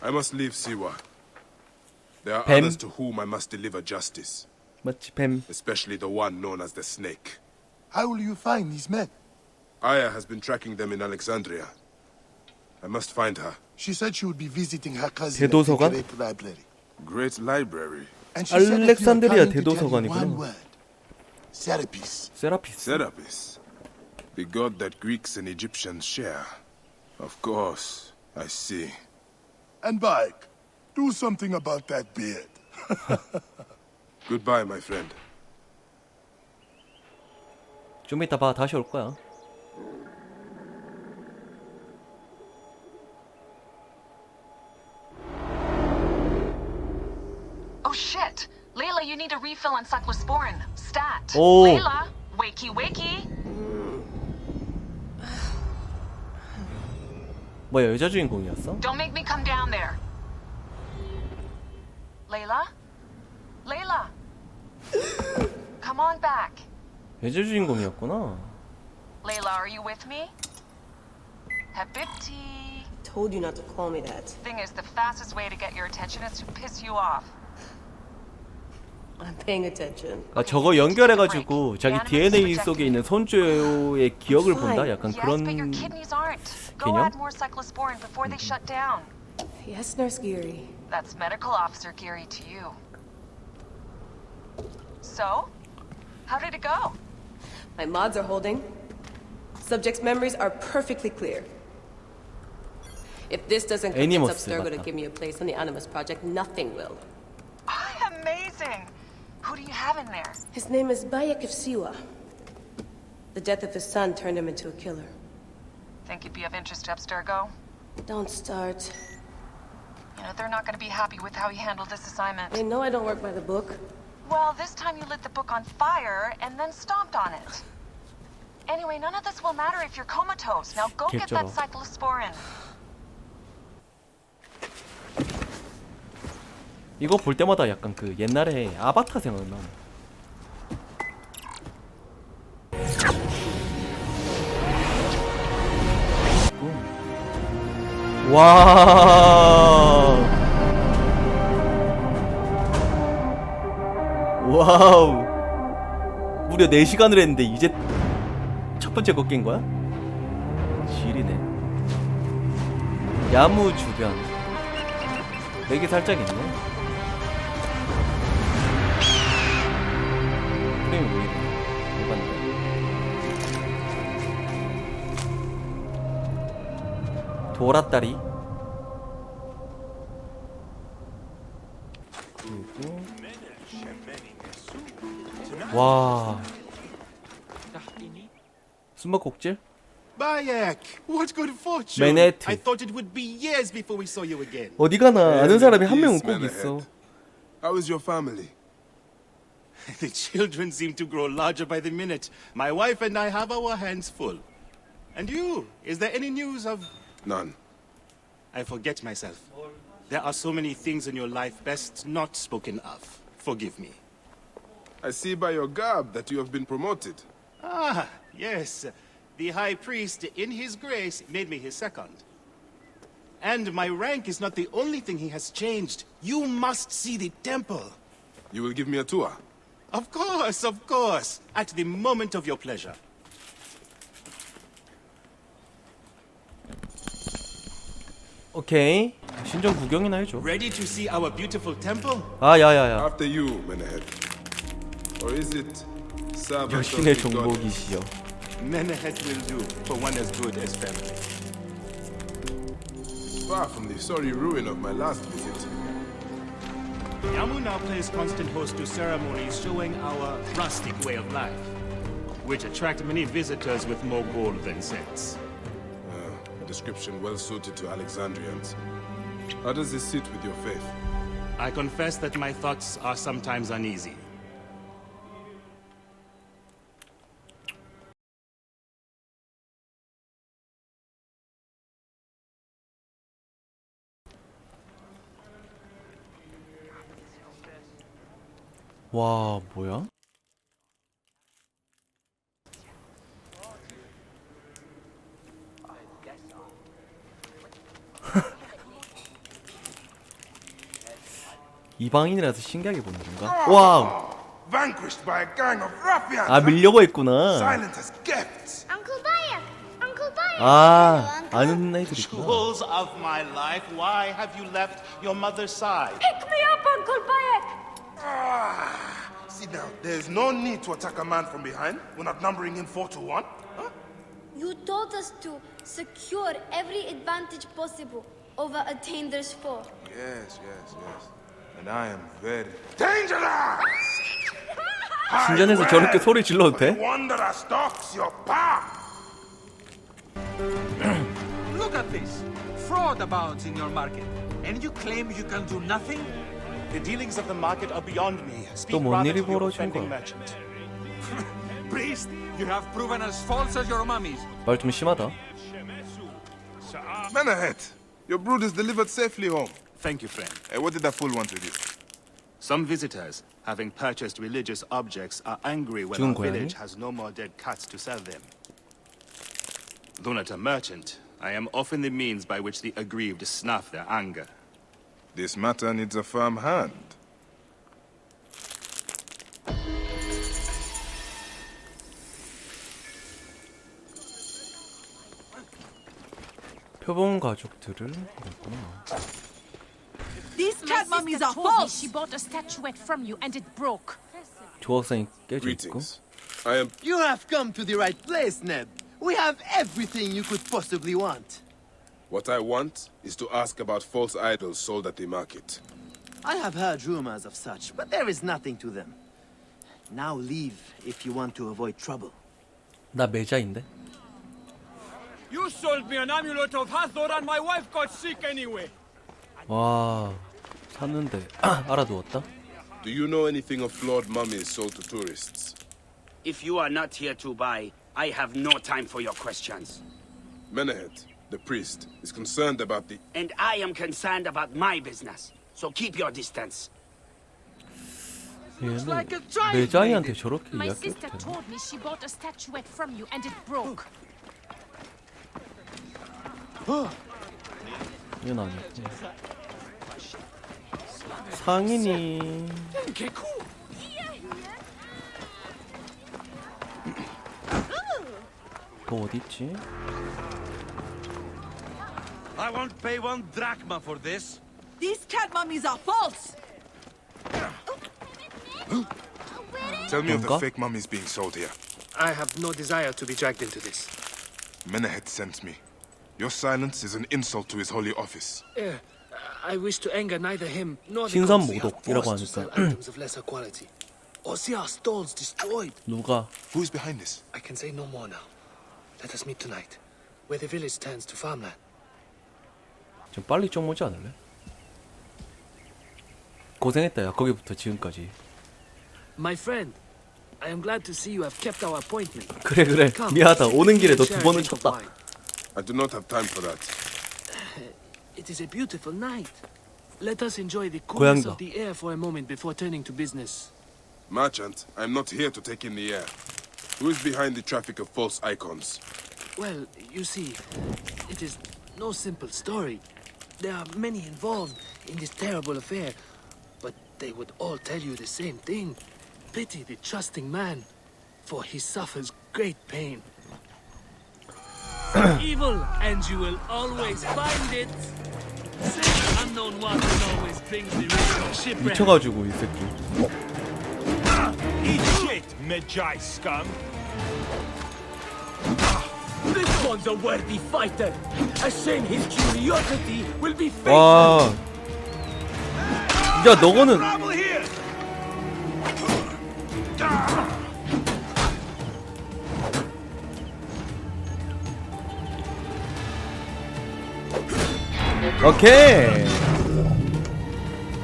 I must leave Siwa. There are 뱀. others to whom I must deliver justice, 맞지 뱀. especially the one known as the Snake. How will you find these men? Aya has been tracking them in Alexandria. I must find her. She said she would be visiting her cousin at the 대도서관? Great Library. Great library. And she said that you are 알렉산드리아 coming to tell you 대도서관이구나. one word. Serapis. 세라피스. Serapis. The god that Greeks and Egyptians share. Of course, I see. And Bike, do something about that beard. Goodbye, my friend. 좀 이따 봐. 다시 올 거야. Oh shit! Layla, you need a refill on cyclosporin. Stat. Oh. Layla, wakey wakey. 뭐야 여자 주인공이었어? Don't make me come down there. Layla? Layla! Come on back. 여자 주인공이었구나. Layla, are you with me? Habibti. Told you not to call me that. Thing is, the fastest way to get your attention is to piss you off. I'm paying attention. 아 저거 연결해가지고 자기 DNA 속에 있는 손주의 기억을 본다? 약간 Yes, 그런 but your kidneys aren't. Go 개념? add more cyclosporin before they shut down. Yes, Nurse Geary. That's Medical Officer Geary to you. So, how did it go? My mods are holding. Subject's memories are perfectly clear. If this doesn't convince 애니머스 Abstergo to 맞다. give me a place on the Animus Project, nothing will. Amazing! Who do you have in there? His name is Bayek of Siwa. The death of his son turned him into a killer. Think he'd be of interest to Abstergo? Don't start. You know, they're not going to be happy with how he handled this assignment. They know I don't work by the book. Well, this time you lit the book on fire and then stomped on it. Anyway, none of this will matter if you're comatose. Now go get that 개쩔어. cyclosporin. 이거 볼 때마다 약간 그 옛날에 아바타 생각나. 와. 와우. 무려 4시간을 했는데 이제 첫 번째 거 깬 거야? 지리네. 야무 주변. 맥이 살짝 있네. 프레임이 왜 이래? 돌았다리. 그리고 와. 숨바꼭질? Bayek, what good fortune! 맨해튼. I thought it would be years before we saw you again. 어디 가나 아는 사람이 한 명은 Peace, 꼭 있어. Menahet. How is your family? The children seem to grow larger by the minute. My wife and I have our hands full. And you? Is there any news of... None. I forget myself. There are so many things in your life best not spoken of. Forgive me. I see by your garb that you have been promoted. Ah, yes. The High Priest, in his grace, made me his second. And my rank is not the only thing he has changed. You must see the temple. You will give me a tour? Of course, of course. At the moment of your pleasure. 오케이. 신전 구경이나 해줘. Ready to see our beautiful temple? 아 야야야. After you, Menahet. Or is it servant of 여신의 the god? 종복이시여. Menahet will do for one as good as family. Far from the sorry ruin of my last visit. Yamu now plays constant host to ceremonies showing our rustic way of life, which attract many visitors with more gold than sense. A description well suited to Alexandrians. How does this sit with your faith? I confess that my thoughts are sometimes uneasy. 와 뭐야? 이방인이라서 신기하게 보는 건가? 와우. Vanquished by a gang of ruffians. 아 밀려고 했구나. Silent as gifts. Uncle Bayek! Uncle Bayek! 아 아는 애들 있구나. Jewels of my life, why have you left your mother's side? Pick me up, Uncle Bayek! Sit down. There's no need to attack a man from behind. We're not numbering him 4 to 1. Huh? You told us to secure every advantage possible over a Tander's foe. Yes. And I am very dangerous. 신전에서 저렇게 소리 질러도 돼? One that stalks your path. Look at this! Fraud abounds in your market, and you claim you can do nothing? The dealings of the market are beyond me. Speak 뭔 rather 일이 to your 벌어진 offending 거야? merchant. Priest, you have proven as false as your mummies. 말 좀 심하다. Menahet, your brood is delivered safely home. Thank you, friend. What did that fool want with you? Some visitors, having purchased religious objects, are angry when 죽은 our 고양이? village has no more dead cats to sell them. Though not a merchant, I am often the means by which the aggrieved snuff their anger. This matter needs a firm hand. 표본 가족들을 그랬구나. These cat mummies are false! She bought a statuette from you and it broke. 조각상이 깨져 있고. Greetings. I am. You have come to the right place, Ned. We have everything you could possibly want. What I want is to ask about false idols sold at the market. I have heard rumors of such, but there is nothing to them. Now leave if you want to avoid trouble. 나 매자인데. You sold me an amulet of Hathor and my wife got sick anyway. 와 샀는데 알아두었다. Do you know anything of flawed mummies sold to tourists? If you are not here to buy, I have no time for your questions. Menahet, the priest, is concerned about the... And I am concerned about my business. So keep your distance. 얘는 매자이한테 저렇게 My 이야기해도 sister 되나? told me she bought a statuette from you and it broke. 이건 아니지. 상인이 너 어디 있지? I won't pay 1 drachma for this. These cat mummies are false! Tell me of the 뭔가? fake mummies being sold here. I have no desire to be dragged into this. Menahet sent me. Your silence is an insult to his holy office. I wish to anger neither him nor the 신선 gods. We have 모독이라고 forced to 하니까. sell items of lesser quality. Or see our stalls destroyed. 누가 Who is behind this? I can say no more now. Let us meet tonight, where the village turns to farmland. 좀 빨리 좀 오지 않을래? 고생했다 야 거기부터 지금까지. My friend, I am glad to see you have kept our appointment. 그래 미안하다 오는 길에 너 2번은 쳤다. I do not have time for that. It is a beautiful night. Let us enjoy the coolness 고양이다. of the air for a moment before turning to business. Merchant, I am not here to take in the air. Who is behind the traffic of false icons? Well, you see, it is no simple story. There are many involved in this terrible affair, but they would all tell you the same thing. Pity the trusting man, for he suffers great pain. Evil, and you will always find it. Unknown waters always brings the risk of shipwreck. 미쳐가지고 이 새끼. Eat shit, Medjai scum. This one's a worthy fighter. A shame his curiosity will be fatal. 와. 야 너거는 Trouble here. 오케이.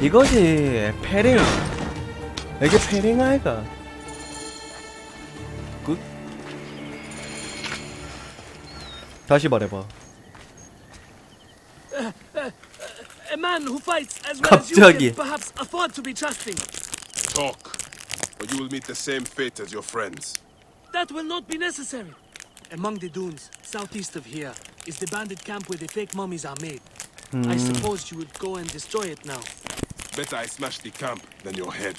이거지 패링. 이게 패링 아이가. 굿. 다시 말해봐. A man who fights as well as you 갑자기. can perhaps afford to be trusting. Talk, or you will meet the same fate as your friends. That will not be necessary. Among the dunes, southeast of here, is the bandit camp where the fake mummies are made. I suppose you would go and destroy it now. Better I smash the camp than your head.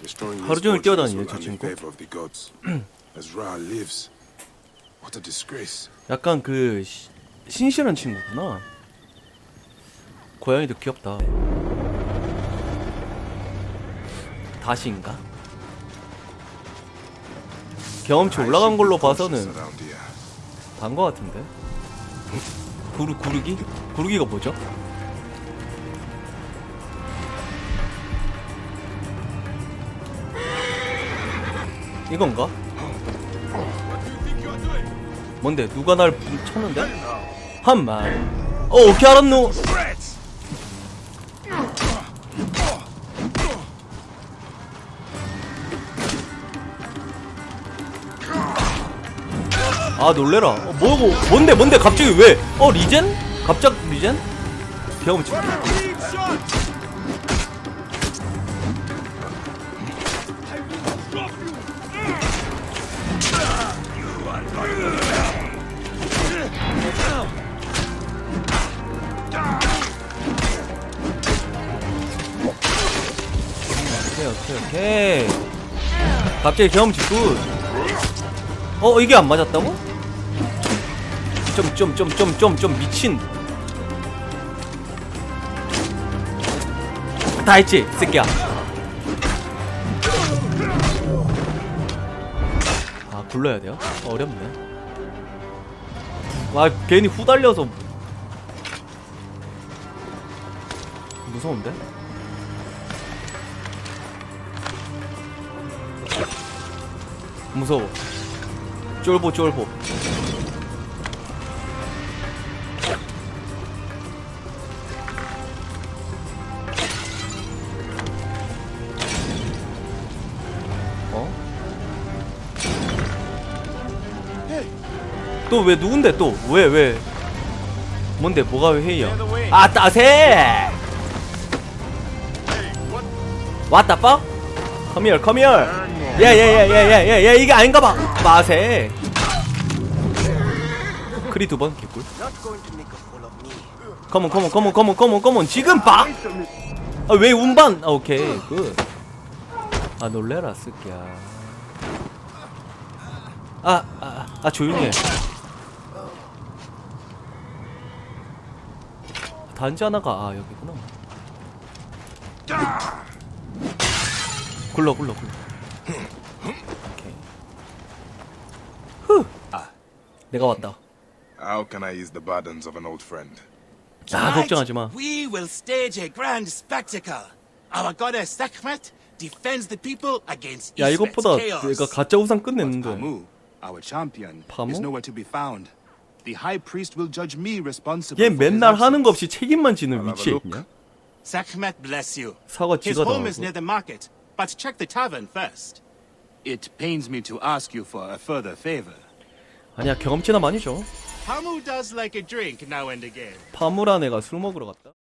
Destroying 하루 these 종일 fortresses 뛰어다니네, will 저 earn me 친구. favor of the gods. As Ra lives, what a disgrace. 약간 그 신실한 친구구나. 고양이도 귀엽다. 다시인가? 경험치 올라간 걸로 봐서는 단 거 같은데. 구르기? 구르기가 뭐죠? 이건가? 뭔데? 누가 날 쳤는데? 한말. 어떻게 알았노? 아 놀래라. 뭐고? 뭔데 갑자기 왜? 리젠? 갑작 리젠? 경험치. 오케이. 갑자기 경험치 굿. 이게 안 맞았다고? 좀 미친. 다 했지, 새끼야. 아, 굴러야 돼요? 어렵네. 와, 괜히 후달려서 무서운데? 무서워. 쫄보. 또 왜 누군데 또? 왜? 뭔데? 뭐가 왜 회의야? 아, 따세! What the fuck? Come here. 야, 이게 아닌가봐. 마세. 크리 2번 개꿀. 컴온. 지금 봐. 왜 운반? 오케이, 굿. 놀래라, 쓰기야. 조용해. 단지 하나가 여기구나. 굴러. 오케이. 내가 왔다. How can I ease the burdens of an old friend? 걱정하지 마. We will stage a grand spectacle. Our goddess Sekhmet defends the people against 야, Ifrit's 이것보다 chaos. 내가 가짜 우상 But 끝냈는데. Pamu, our champion, Pamu? is nowhere to be found. The high priest will judge me responsible 얘 for his 맨날 하는 거 absence. 없이 책임만 지는 I'll have a 위치에 look. 있냐? Sekhmet bless you. 사과 His 지가 home is 당하고. near the market, but check the tavern first. It pains me to ask you for a further favor. 아니야, 경험치나 많이 줘. Pamu does like a drink now and again. 파무란 애가 술 먹으러 갔다.